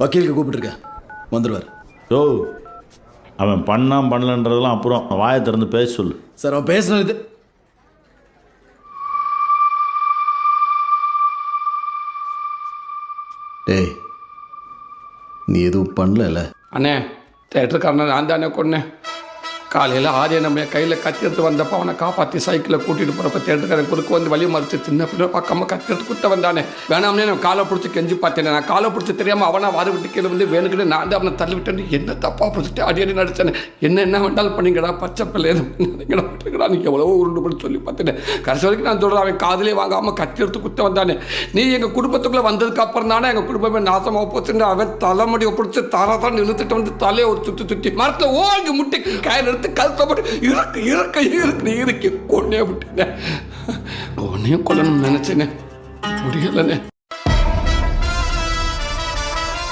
வக்கீலுக்கு கூப்பிட்டுருக்கேன், வந்துடுவார். யோ, அவன் பண்ணலன்றதெல்லாம் அப்புறம் வாயை திறந்து பேச சொல்லு. சார் அவன் பேசுனது டேய், நீ எதுவும் பண்ணல. அண்ணே, தேட்டருக்காரனை நான் தானே கொன்னேன். காலையில் ஆரிய நம்ம கையில் கத்தி எடுத்து வந்தப்போ அவனை காப்பாற்றி சைக்கிளில் கூட்டிகிட்டு போகிறப்ப தேட்டருக்காரன் குறுக்க வந்து வழி மறிச்சு சின்ன பிள்ளை பார்க்காம கத்தி எடுத்து குத்த வந்தானே. வேணாம்னே நான் காலை பிடிச்சி கெஞ்சி பார்த்தேன். நான் காலை பிடிச்சி தெரியாமல் அவனை வாரி விட்டு கீழே வந்து வேணுக்கிட்டு நான் தான் அவனை தள்ளி விட்டேன். என்ன தப்பாக பிடிச்சிட்டு அடி நடிச்சேன். என்ன வேண்டாலும் பண்ணிங்கடா, பச்சை பிள்ளை எதுவும் விட்டுருக்கடா, நீங்கள் எவ்வளோ உருண்டு பண்ணி சொல்லி பார்த்துட்டேன். கடைசி வரைக்கும் நான் சொல்கிறேன், அவன் காதலே வாங்காமல் கத்தி எடுத்து குத்த வந்தானே. நீ எங்கள் குடும்பத்துக்குள்ளே வந்ததுக்கு அப்புறம் தானே எங்கள் குடும்பமே நாசமாக போச்சுன்னு அவன் தலைமுடியை பிடிச்சி தரத்தான் இழுத்துட்டு வந்து தலையை ஒரு சுற்றி மரத்தில் ஓங்கி முட்டி கையில் எடுத்து கழுத்தப்பட்டு இருக்கு கொண்டே விட்டுங்க. உன்னையும் கொல்லணும்னு நினைச்சேனே, முடியலண்ணே.